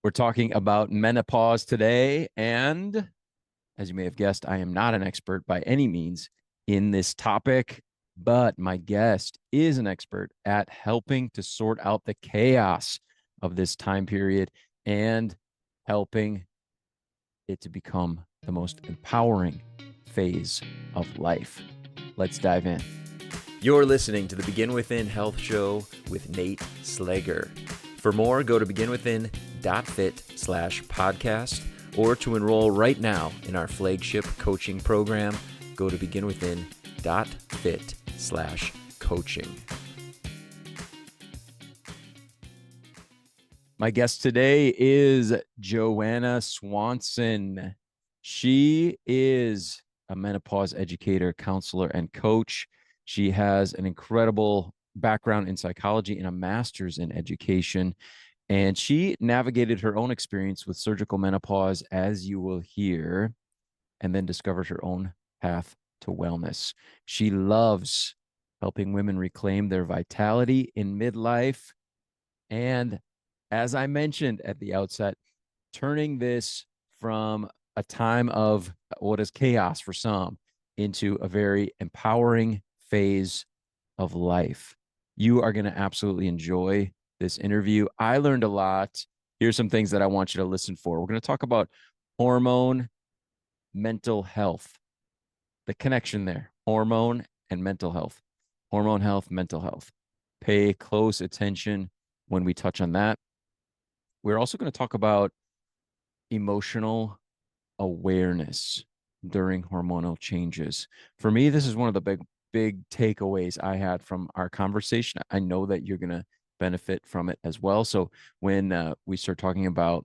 We're talking about menopause today. And as you may have guessed, I am not an expert by any means in this topic, but my guest is an expert at helping to sort out the chaos of this time period and helping it to become the most empowering phase of life. Let's dive in. You're listening to the Begin Within Health Show with Nate Slager. For more, go to beginwithin.fit/podcast, or to enroll right now in our flagship coaching program, go to beginwithin.fit/coaching. My guest today is Johanna Swanson. She is a menopause educator, counselor, and coach. She has an incredible background in psychology and a master's in education. And she navigated her own experience with surgical menopause, as you will hear, and then discovered her own path to wellness. She loves helping women reclaim their vitality in midlife. And as I mentioned at the outset, turning this from a time of what is chaos for some into a very empowering phase of life. You are going to absolutely enjoy this interview. I learned a lot. Here's some things that I want you to listen for. We're going to talk about hormone, mental health, the connection there, hormone and mental health, hormone health, mental health. Pay close attention when we touch on that. We're also going to talk about emotional awareness during hormonal changes. For me, this is one of the big takeaways I had from our conversation. I know that you're going to benefit from it as well. So when we start talking about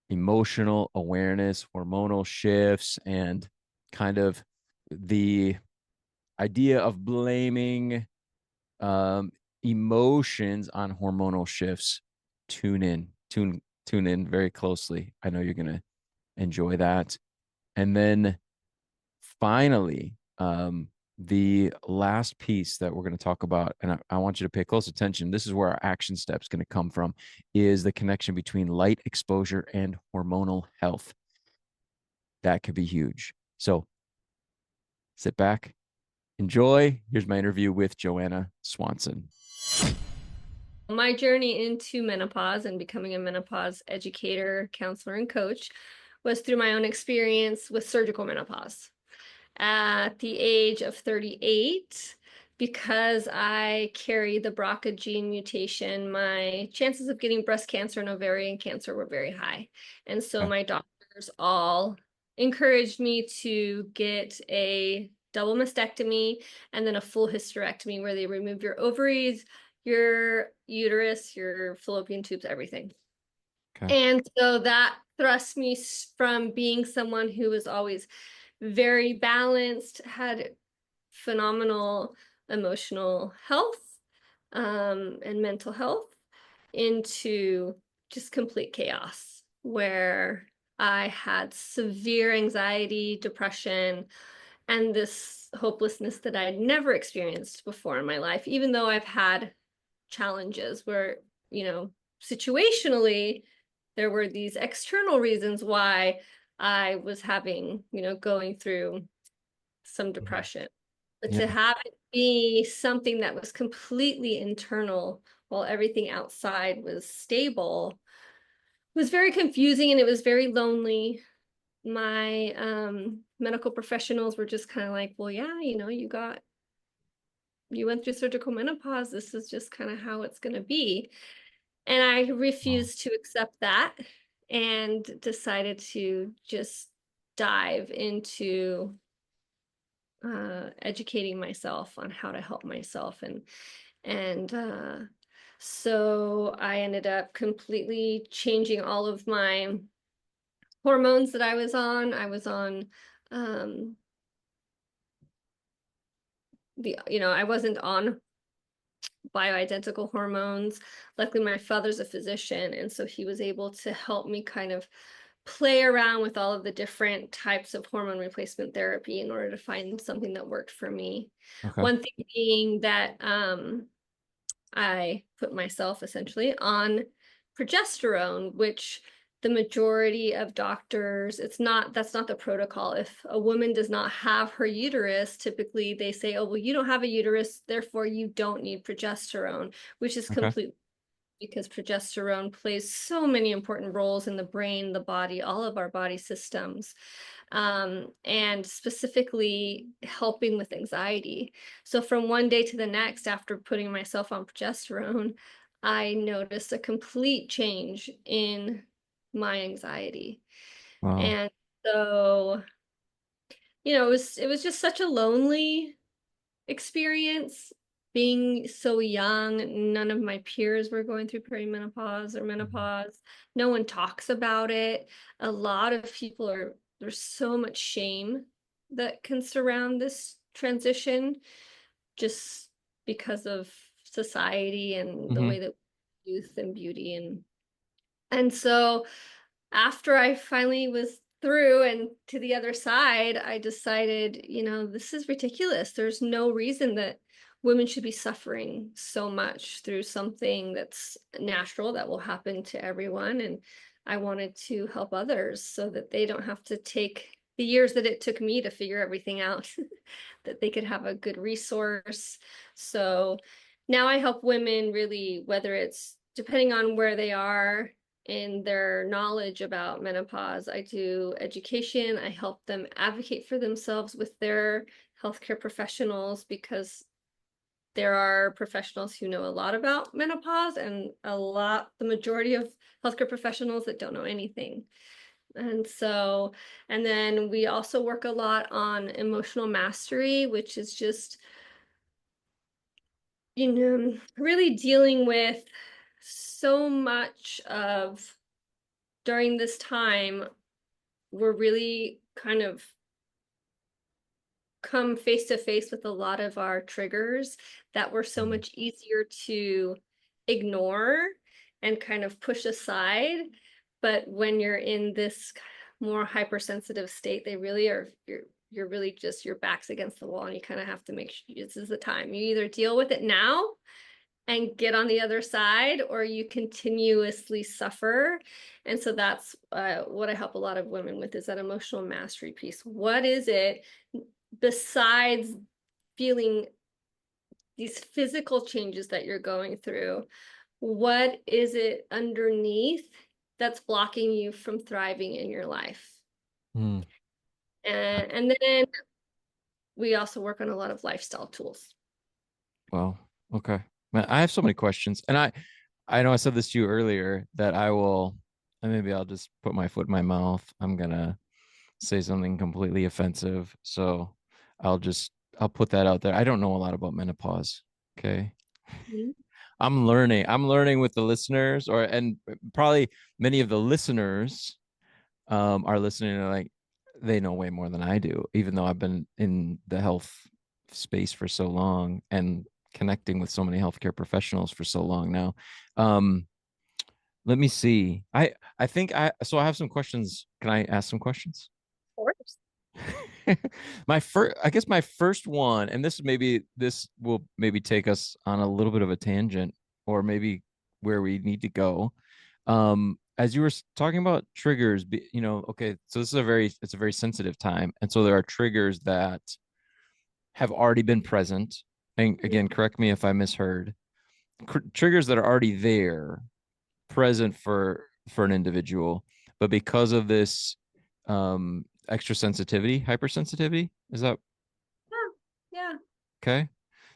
emotional awareness, hormonal shifts, and kind of the idea of blaming emotions on hormonal shifts, tune in very closely. I know you're going to enjoy that. And then finally, the last piece that we're going to talk about, and I want you to pay close attention. This is where our action steps going to come from, is the connection between light exposure and hormonal health. That could be huge. So sit back, enjoy. Here's my interview with Johanna Swanson. My journey into menopause and becoming a menopause educator, counselor, and coach was through my own experience with surgical menopause. At the age of 38, because I carry the BRCA gene mutation, my chances of getting breast cancer and ovarian cancer were very high. And so my doctors all encouraged me to get a double mastectomy and then a full hysterectomy, where they remove your ovaries, your uterus, your fallopian tubes, everything. Okay. And so that thrust me from being someone who was always very balanced, had phenomenal emotional health and mental health, into just complete chaos, where I had severe anxiety, depression, and this hopelessness that I'd never experienced before in my life, even though I've had challenges where, situationally, there were these external reasons why I was having, going through some depression. But Yeah. to have it be something that was completely internal while everything outside was stable was very confusing, and it was very lonely. My medical professionals were just kind of like, well, yeah, you went through surgical menopause. This is just kind of how it's going to be. And I refused to accept that and decided to just dive into educating myself on how to help myself. And so I ended up completely changing all of my hormones that I was on. I was on I wasn't on bioidentical hormones. Luckily, my father's a physician, and so he was able to help me kind of play around with all of the different types of hormone replacement therapy in order to find something that worked for me. Okay. One thing being that I put myself essentially on progesterone, which the majority of doctors, that's not the protocol. If a woman does not have her uterus, typically they say, oh, well, you don't have a uterus, therefore you don't need progesterone, which is Okay. complete because progesterone plays so many important roles in the brain, the body, all of our body systems, and specifically helping with anxiety. So from one day to the next, after putting myself on progesterone, I noticed a complete change in my anxiety. Wow. And so, it was just such a lonely experience being so young. None of my peers were going through perimenopause or menopause. No one talks about it. A lot of people there's so much shame that can surround this transition just because of society and the Mm-hmm. way that youth and beauty and so after I finally was through and to the other side, I decided, this is ridiculous. There's no reason that women should be suffering so much through something that's natural that will happen to everyone. And I wanted to help others so that they don't have to take the years that it took me to figure everything out, that they could have a good resource. So now I help women really, whether it's depending on where they are in their knowledge about menopause. I do education. I help them advocate for themselves with their healthcare professionals because there are professionals who know a lot about menopause and the majority of healthcare professionals that don't know anything. And then we also work a lot on emotional mastery, which is just, really dealing with so much of during this time we're really kind of come face to face with a lot of our triggers that were so much easier to ignore and kind of push aside. But when you're in this more hypersensitive state, they really are, you're really just, your back's against the wall and you kind of have to make sure this is the time. You either deal with it now and get on the other side, or you continuously suffer. And so that's what I help a lot of women with, is that emotional mastery piece. What is it besides feeling these physical changes that you're going through? What is it underneath that's blocking you from thriving in your life? Mm. And then we also work on a lot of lifestyle tools. Wow. Okay. Man, I have so many questions. And I know I said this to you earlier that I will, and maybe I'll just put my foot in my mouth. I'm gonna say something completely offensive. So I'll put that out there. I don't know a lot about menopause. Okay. Mhm. I'm learning with the listeners, and probably many of the listeners are listening and like they know way more than I do, even though I've been in the health space for so long and connecting with so many healthcare professionals for so long now. Um, let me see. I think I have some questions. Can I ask some questions? Of course. I guess my first one, and this will maybe take us on a little bit of a tangent, or maybe where we need to go. As you were talking about triggers, okay, so it's a very sensitive time, and so there are triggers that have already been present. And again, correct me if I misheard. Triggers that are already there, present for an individual, but because of this extra sensitivity, hypersensitivity, is that Yeah. Yeah. okay?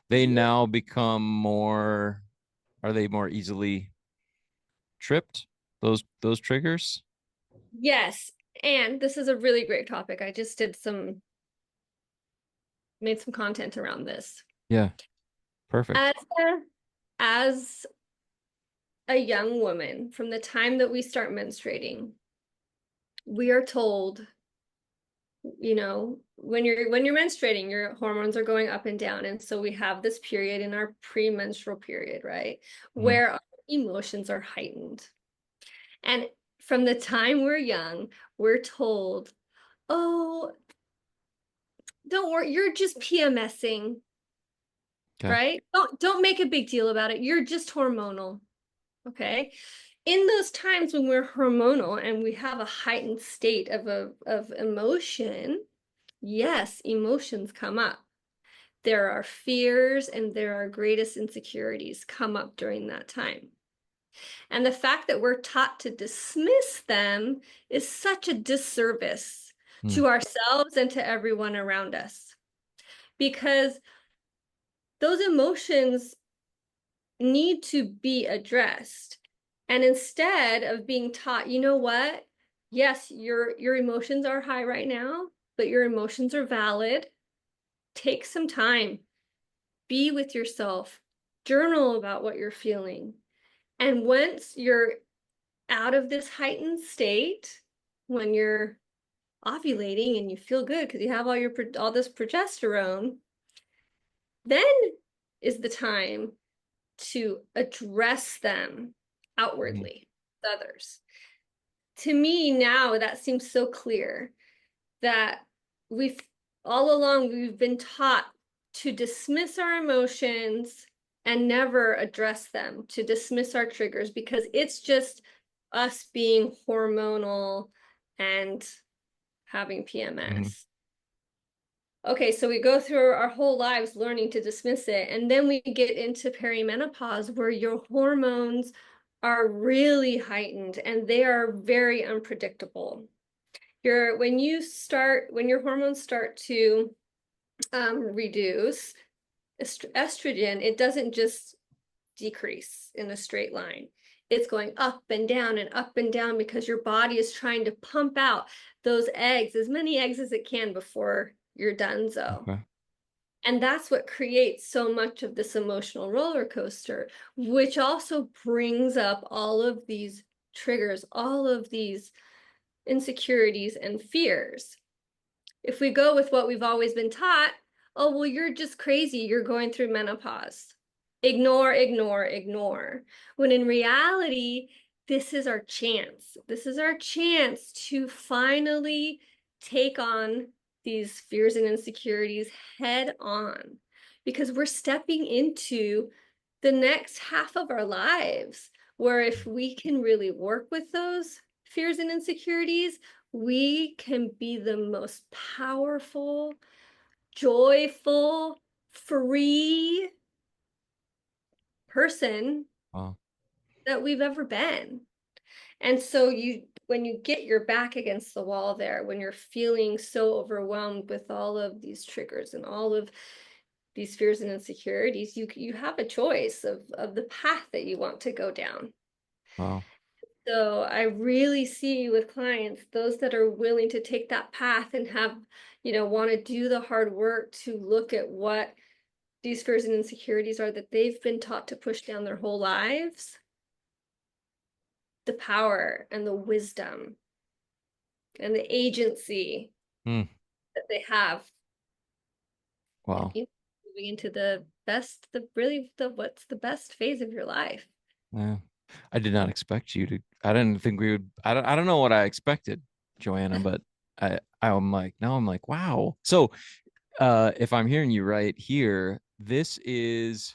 They Mhm. now become more, are they more easily tripped? Those triggers? Yes. And this is a really great topic. I just made some content around this. Yeah, perfect. As a, as a young woman, from the time that we start menstruating, we are told, when you're menstruating, your hormones are going up and down. And so we have this period in our premenstrual period, right? Mhm. Where our emotions are heightened. And from the time we're young, we're told, oh, don't worry, you're just PMSing, Okay. right? Don't make a big deal about it. You're just hormonal. Okay. In those times when we're hormonal and we have a heightened state of emotion, yes, emotions come up. There are fears and there are greatest insecurities come up during that time. And the fact that we're taught to dismiss them is such a disservice Hmm. to ourselves and to everyone around us, because those emotions need to be addressed. And instead of being taught, you know what? Yes, your emotions are high right now, but your emotions are valid. Take some time, be with yourself, journal about what you're feeling. And once you're out of this heightened state, when you're ovulating and you feel good because you have all this progesterone, then is the time to address them Mhm. outwardly with others. To me now that seems so clear that we've all along we've been taught to dismiss our emotions and never address them, to dismiss our triggers because it's just us being hormonal and having Mhm. PMS. Okay, so we go through our whole lives learning to dismiss it, and then we get into perimenopause where your hormones are really heightened and they are very unpredictable. When your hormones start to reduce estrogen, it doesn't just decrease in a straight line. It's going up and down because your body is trying to pump out those eggs, as many eggs as it can before you're done so. Okay. And that's what creates so much of this emotional roller coaster, which also brings up all of these triggers, all of these insecurities and fears. If we go with what we've always been taught, oh, well, you're just crazy. You're going through menopause. Ignore, ignore, ignore. When in reality, this is our chance. This is our chance to finally take on these fears and insecurities head on, because we're stepping into the next half of our lives where if we can really work with those fears and insecurities, we can be the most powerful, joyful, free person Wow. that we've ever been. And so when you get your back against the wall there, when you're feeling so overwhelmed with all of these triggers and all of these fears and insecurities, you have a choice of the path that you want to go down. Wow. So I really see with clients, those that are willing to take that path and have, want to do the hard work to look at what these fears and insecurities are that they've been taught to push down their whole lives, the power and the wisdom and the agency Hmm. that they have, and Wow. moving into what's the best phase of your life. Yeah. I did not expect you to. I didn't think we would. I don't know what I expected, Joanna, but I'm like, now I'm like, wow. So, if I'm hearing you right here, this is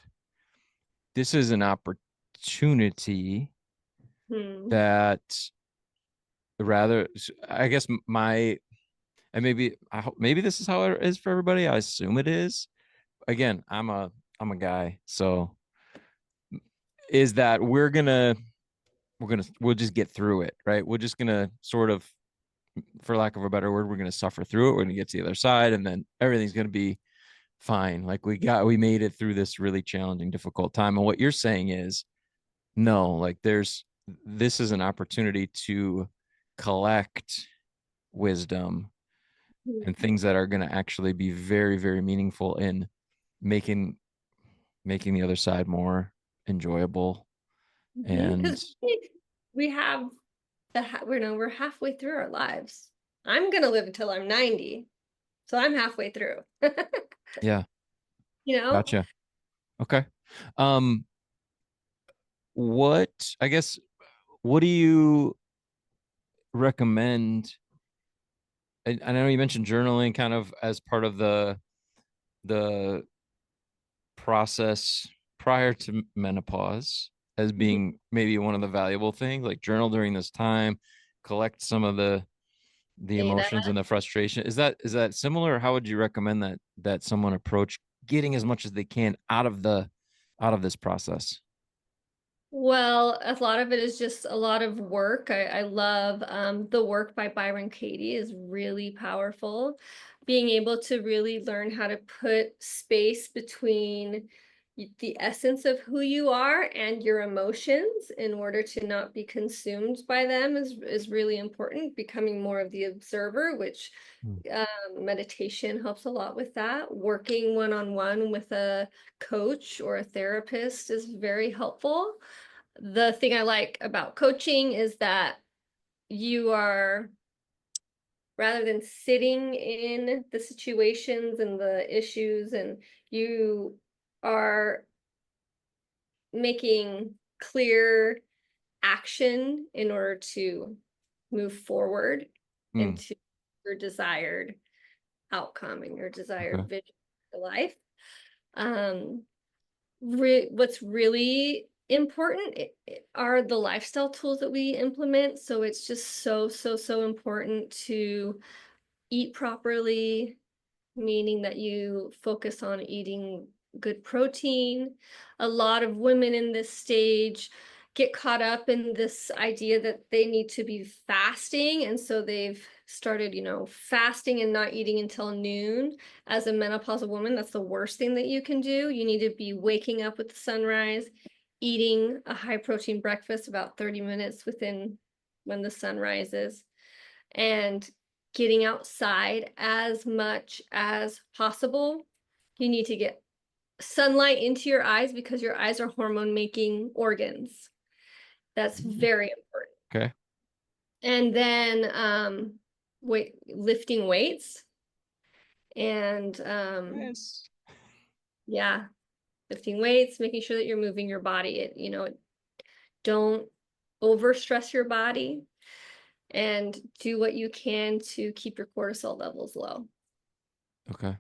an opportunity Hmm. that rather, I guess and maybe this is how it is for everybody. I assume it is. Again, I'm a guy, so is that we'll just get through it, right? We're just gonna sort of, for lack of a better word, we're gonna suffer through it. We're gonna get to the other side, and then everything's gonna be fine. Like we made it through this really challenging, difficult time. And what you're saying is, no, like this is an opportunity to collect wisdom and things that are going to actually be very, very meaningful in making making the other side more enjoyable. Because And we have we're halfway through our lives. I'm gonna live until I'm 90, so I'm halfway through. yeah, You know? gotcha. Okay. Um, I guess, what do you recommend? I know you mentioned journaling kind of as part of the process prior to menopause. as Mhm. being maybe one of the valuable things, like journal during this time, collect some of the Data. emotions and the frustration. Is that similar, or how would you recommend that someone approach getting as much as they can out of this process? Well, a lot of it is just a lot of work. I love the work by Byron Katie is really powerful. Being able to really learn how to put space between the essence of who you are and your emotions in order to not be consumed by them is really important. Becoming more of the observer, which Hmm. meditation helps a lot with that. Working one-on-one with a coach or a therapist is very helpful. The thing I like about coaching is that you are, rather than sitting in the situations and the issues, and you are making clear action in order to move forward Hmm. into your desired outcome and your desired Okay. vision for life. Um, what's really important are the lifestyle tools that we implement. So it's just so important to eat properly, meaning that you focus on eating good protein. A lot of women in this stage get caught up in this idea that they need to be fasting. And so they've started, fasting and not eating until noon. As a menopausal woman, that's the worst thing that you can do. You need to be waking up with the sunrise, eating a high protein breakfast about 30 minutes within when the sun rises, and getting outside as much as possible. You need to get sunlight into your eyes because your eyes are hormone making organs. That's very important. Okay. And then lifting weights and Nice. yeah, lifting weights, making sure that you're moving your body. Don't overstress your body and do what you can to keep your cortisol levels low. Okay.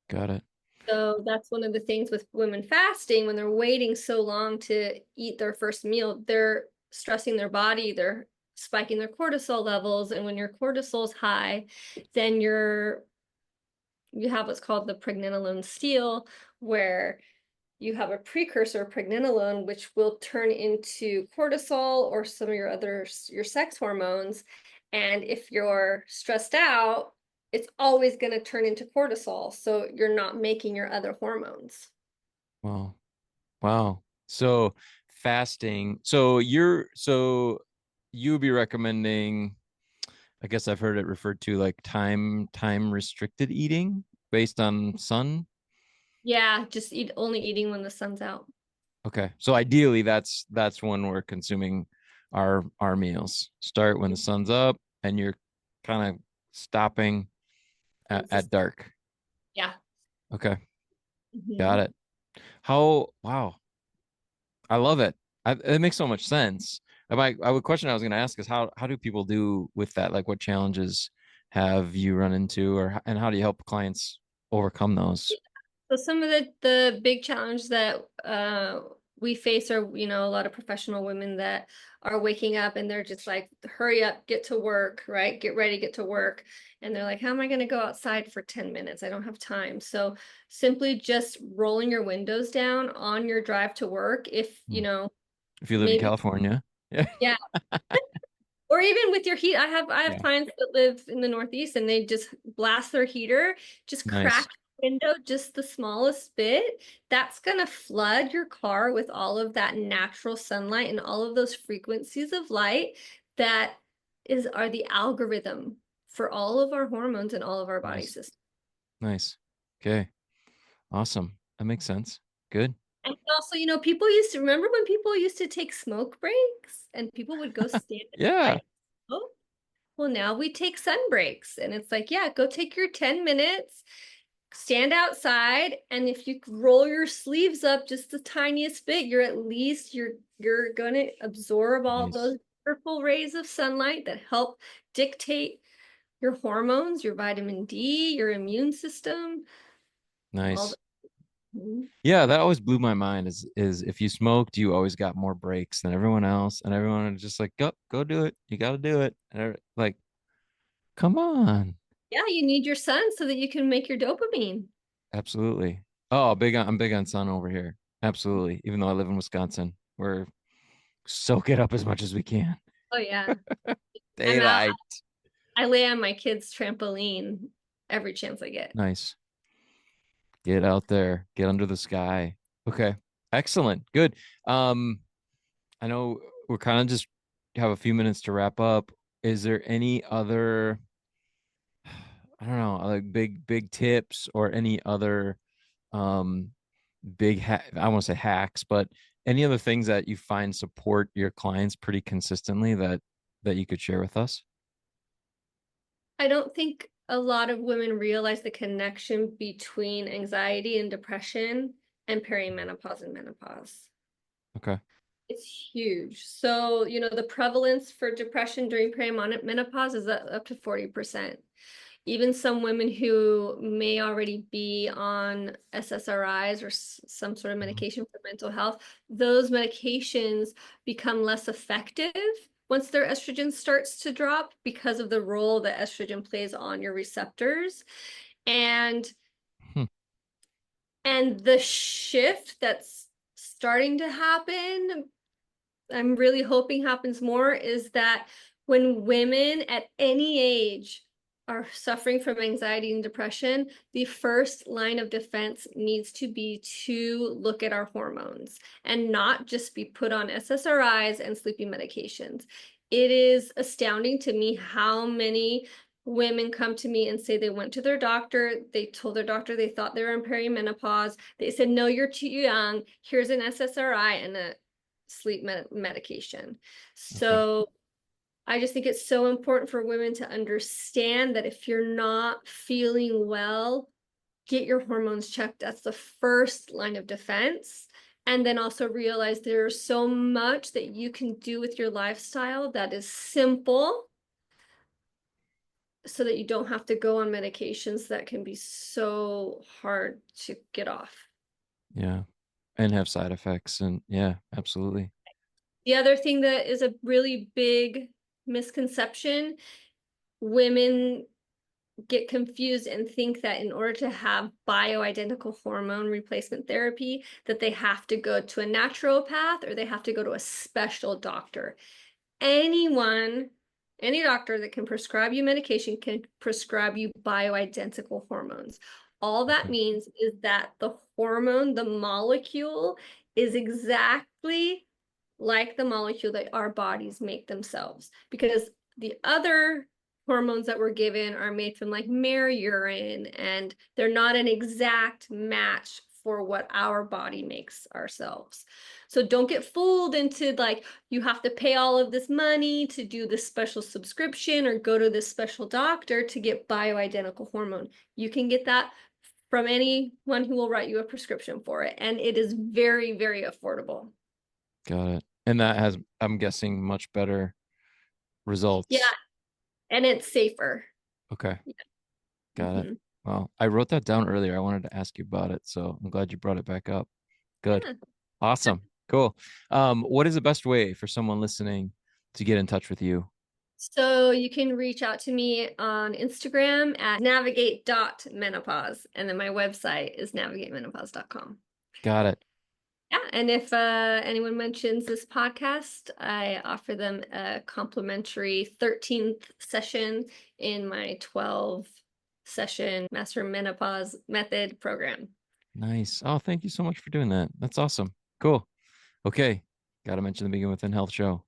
Got it. So that's one of the things with women fasting, when they're waiting so long to eat their first meal, they're stressing their body, they're spiking their cortisol levels. And when your cortisol is high, then you have what's called the pregnenolone steal, where you have a precursor pregnenolone, which will turn into cortisol or some of your sex hormones. And if you're stressed out, it's always going to turn into cortisol. So you're not making your other hormones. Wow. Wow. So fasting. So you would be recommending, I guess I've heard it referred to like time restricted eating based on sun. Yeah, just only eating when the sun's out. Okay. So ideally that's when we're consuming our meals. Start when the sun's up and you're kind of stopping Once at dark. yeah. Okay. Got Mhm. it. Wow. I love it. It makes so much sense. I would question I was going to ask is how do people do with that? Like what challenges have you run into and how do you help clients overcome those? So some of the big challenge that we face are, a lot of professional women that are waking up and they're just like, hurry up, get to work, right? Get ready, get to work. And they're like, how am I going to go outside for 10 minutes? I don't have time. So simply just rolling your windows down on your drive to work, if, Hmm. If you live in maybe, California. Yeah. yeah, or even with your heat. I have Yeah. clients that live in the Northeast and they just blast their heater, just Nice. crack the window just the smallest bit. That's gonna flood your car with all of that natural sunlight and all of those frequencies of light that are the algorithm for all of our hormones and all of our body Nice. systems. Nice. Okay. Awesome. That makes sense. Good. And also, people used to remember when people used to take smoke breaks and people would go stand Yeah. outside. Well, now we take sun breaks, and it's like, yeah, go take your 10 minutes, stand outside, and if you roll your sleeves up just the tiniest bit, you're gonna absorb all Nice. those purple rays of sunlight that help dictate your hormones, your vitamin D, your immune system, all Nice. the Yeah, that always blew my mind is if you smoked, you always got more breaks than everyone else, and everyone was just like, go do it. You got to do it. Like, come on. Yeah, you need your sun so that you can make your dopamine. Absolutely. Oh, I'm big on sun over here. Absolutely. Even though I live in Wisconsin, we're soak it up as much as we can. Oh yeah. I'm out. Daylight. I lay on my kids' trampoline every chance I get. Nice. Get out there. Get under the sky. Okay. Excellent. Good. Um, I know we're kind of just have a few minutes to wrap up. Is there any other, I don't know, like big tips or any other um I want to say hacks, but any other things that you find support your clients pretty consistently that you could share with us? I don't think a lot of women realize the connection between anxiety and depression and perimenopause and menopause. Okay. It's huge. So, the prevalence for depression during perimenopause is up to 40%. Even some women who may already be on SSRIs or some sort of Mhm. medication for mental health, those medications become less effective once their estrogen starts to drop because of the role that estrogen plays on your receptors. And Hmm. and the shift that's starting to happen, I'm really hoping happens more, is that when women at any age are suffering from anxiety and depression, the first line of defense needs to be to look at our hormones and not just be put on SSRIs and sleeping medications. It is astounding to me how many women come to me and say they went to their doctor, they told their doctor they thought they were in perimenopause. They said, no, you're too young. Here's an SSRI and a sleep medication. Okay. So I just think it's so important for women to understand that if you're not feeling well, get your hormones checked. That's the first line of defense. And then also realize there's so much that you can do with your lifestyle that is simple so that you don't have to go on medications that can be so hard to get off. Yeah. And have side effects and yeah, absolutely. The other thing that is a really big misconception, women get confused and think that in order to have bioidentical hormone replacement therapy, that they have to go to a naturopath or they have to go to a special doctor. Anyone, any doctor that can prescribe you medication can prescribe you bioidentical hormones. All that Okay. means is that the hormone, the molecule, is exactly like the molecule that our bodies make themselves. Because the other hormones that we're given are made from like mare urine, and they're not an exact match for what our body makes ourselves. So don't get fooled into like you have to pay all of this money to do this special subscription or go to this special doctor to get bioidentical hormone. You can get that from anyone who will write you a prescription for it, and it is very, very affordable. Got it. And that has, I'm guessing, much better Yeah, results. and it's safer. Okay. Got it. Mm-hmm. Well, I wrote that down earlier. I wanted to ask you about it, so I'm glad you brought it back up. Good. Yeah. Awesome. Cool. What is the best way for someone listening to get in touch with you? So you can reach out to me on Instagram at navigate.menopause. And then my website is navigatemenopause.com. Got it. Yeah, and if anyone mentions this podcast, I offer them a complimentary 13th session in my 12 session Master Menopause Method program. Nice. Oh, thank you so much for doing that. That's awesome. Cool. Okay. Got to mention the Begin Within Health show.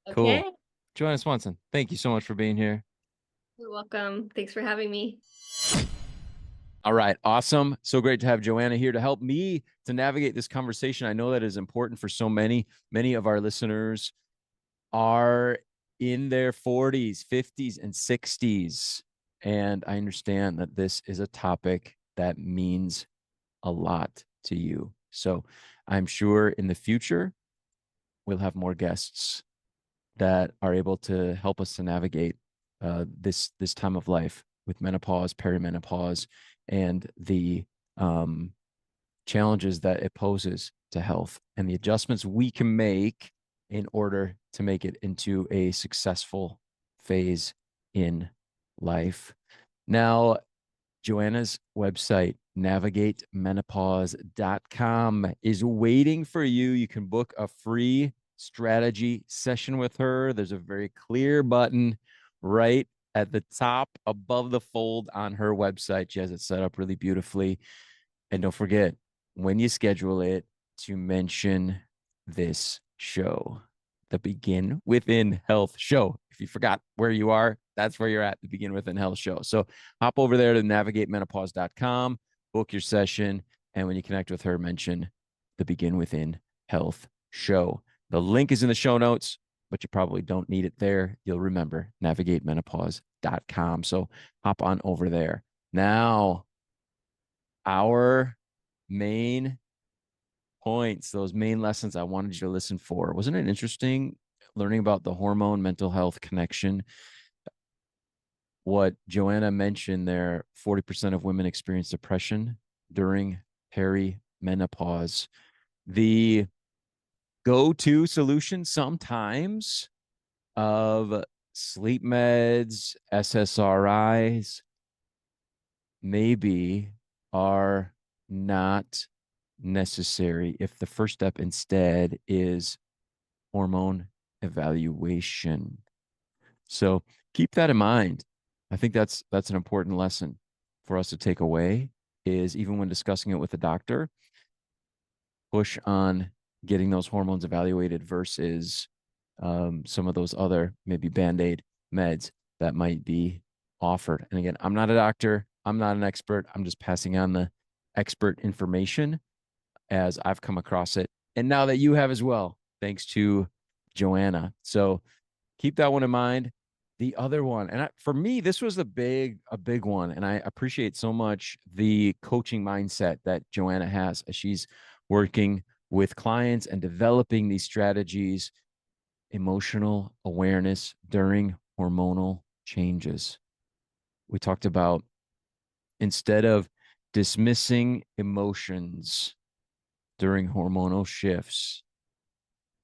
Okay, Cool. Joanna Swanson, thank you so much for being here. you're welcome. Thanks for having me. All right. Awesome. So great to have Joanna here to help me to navigate this conversation. I know that is important for so many. Many of our listeners are in their 40s, 50s, and 60s. And I understand that this is a topic that means a lot to you. So I'm sure in the future, we'll have more guests that are able to help us to navigate this time of life with menopause, perimenopause, and the um, challenges that it poses to health and the adjustments we can make in order to make it into a successful phase in life. Now, Joanna's website, navigatemenopause.com, is waiting for you. You can book a free strategy session with her. There's a very clear button right at the top above the fold on her website. She has it set up really beautifully. And don't forget, when you schedule it, to mention this show, the Begin Within Health show. If you forgot where you are, that's where you're at, the Begin Within Health show. So hop over there to navigatemenopause.com, book your session, and when you connect with her, mention the Begin Within Health show. The link is in the show notes, but you probably don't need it there. You'll remember navigatemenopause.com. So hop on over there. Now, our main points, those main lessons I wanted you to listen for. Wasn't it interesting learning about the hormone mental health connection? What Joanna mentioned there, 40% of women experience depression during perimenopause. The go-to solution sometimes of sleep meds, SSRIs, maybe are not necessary if the first step instead is hormone evaluation. So keep that in mind. I think that's an important lesson for us to take away, is even when discussing it with the doctor, push on getting those hormones evaluated versus some of those other maybe band-aid meds that might be offered. And again, I'm not a doctor, I'm not an expert, I'm just passing on the expert information as I've come across it. And now that you have as well, thanks to Joanna. So keep that one in mind. The other one, and for me, this was a big one. And I appreciate so much the coaching mindset that Joanna has as she's working with clients and developing these strategies, emotional awareness during hormonal changes. We talked about, instead of dismissing emotions during hormonal shifts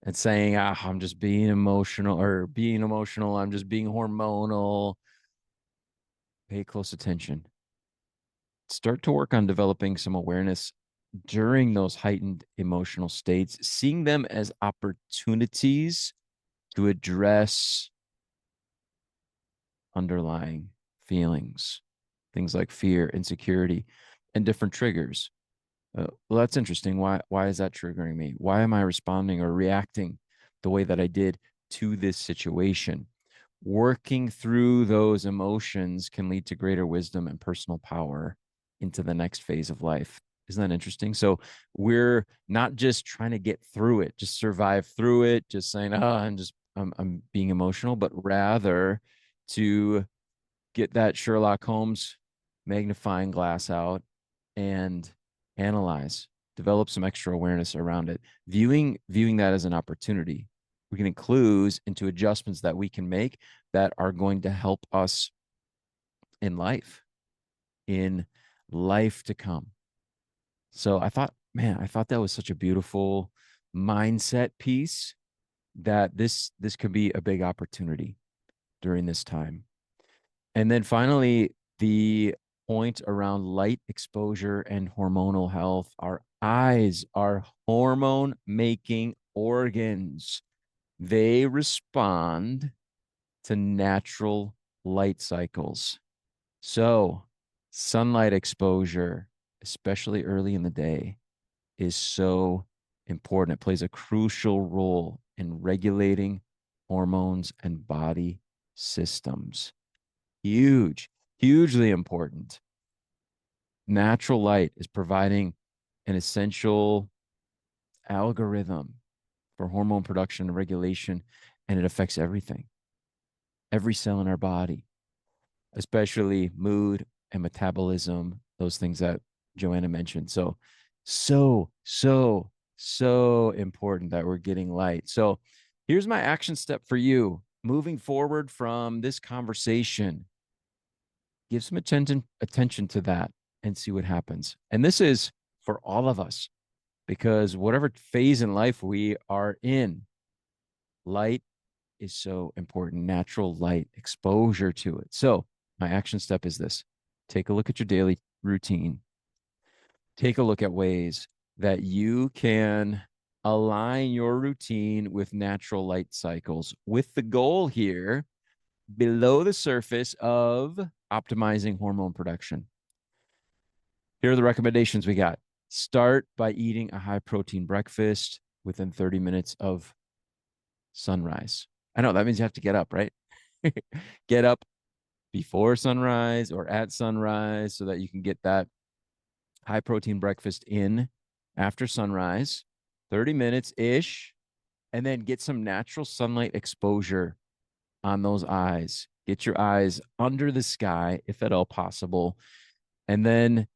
and saying, I'm just being emotional, I'm just being hormonal, pay close attention. Start to work on developing some awareness during those heightened emotional states, seeing them as opportunities to address underlying feelings, things like fear, insecurity, and different triggers. Well, that's interesting. Why is that triggering me? Why am I responding or reacting the way that I did to this situation? Working through those emotions can lead to greater wisdom and personal power into the next phase of life. Isn't that interesting? So we're not just trying to get through it, just survive through it, just saying, I'm being emotional, but rather to get that Sherlock Holmes magnifying glass out and analyze, develop some extra awareness around it, viewing that as an opportunity. We can include into adjustments that we can make that are going to help us in life to come. So I thought that was such a beautiful mindset piece, that this could be a big opportunity during this time. And then finally, the point around light exposure and hormonal health. Our eyes are hormone making organs. They respond to natural light cycles. So, sunlight exposure, especially early in the day, is so important. It plays a crucial role in regulating hormones and body systems. Hugely important. Natural light is providing an essential algorithm for hormone production and regulation, and it affects everything, every cell in our body, especially mood and metabolism, those things that Joanna mentioned. So important that we're getting light. So here's my action step for you moving forward from this conversation. Give some attention to that and see what happens. And this is for all of us, because whatever phase in life we are in, light is so important. Natural light, exposure to it. So my action step is this: take a look at your daily routine. Take a look at ways that you can align your routine with natural light cycles, with the goal here below the surface of optimizing hormone production. Here are the recommendations we got. Start by eating a high protein breakfast within 30 minutes of sunrise. I know that means you have to get up, right? Get up before sunrise or at sunrise so that you can get that high protein breakfast in after sunrise, 30 minutes ish, and then get some natural sunlight exposure on those eyes. Get your eyes under the sky, if at all possible. And then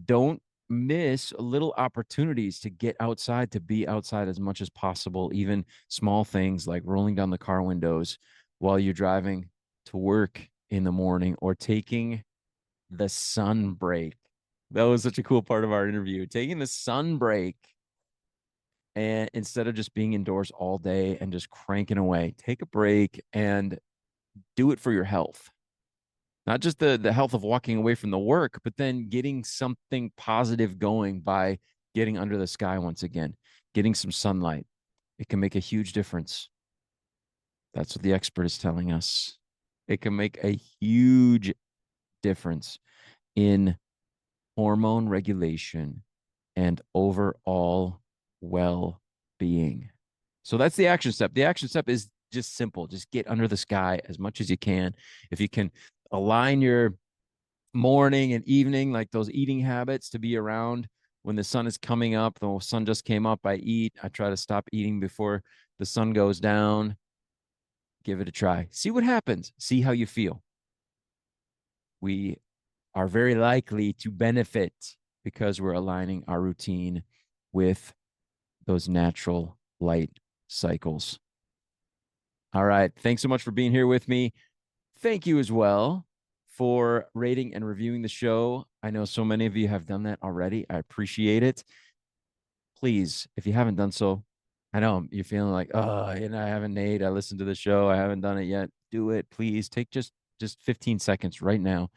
don't miss little opportunities to get outside, to be outside as much as possible, even small things like rolling down the car windows while you're driving to work in the morning, or taking the sun break. That was such a cool part of our interview, taking the sun break. And instead of just being indoors all day and just cranking away, take a break and do it for your health. Not just the health of walking away from the work, but then getting something positive going by getting under the sky once again, getting some sunlight. It can make a huge difference. That's what the expert is telling us. It can make a huge difference in hormone regulation and overall well-being. So that's the action step. The action step is just simple. Just get under the sky as much as you can. If you can align your morning and evening, like those eating habits, to be around when the sun is coming up. The sun just came up, I eat. I try to stop eating before the sun goes down. Give it a try. See what happens. See how you feel. We are very likely to benefit because we're aligning our routine with those natural light cycles. All right. Thanks so much for being here with me. Thank you as well for rating and reviewing the show. I know so many of you have done that already. I appreciate it. Please, if you haven't done so, I know you're feeling like, oh, and I haven't, Nate. I listened to the show. I haven't done it yet. Do it. Please take just 15 seconds right now.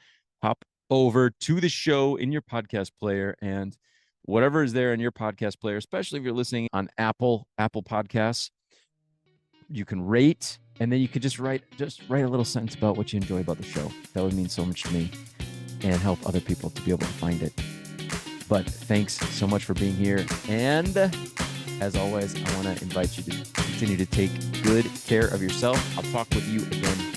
Hop over to the show in your podcast player, and whatever is there in your podcast player, especially if you're listening on Apple Podcasts, you can rate, and then you could just write a little sentence about what you enjoy about the show. That would mean so much to me and help other people to be able to find it. But thanks so much for being here. And as always, I want to invite you to continue to take good care of yourself. I'll talk with you again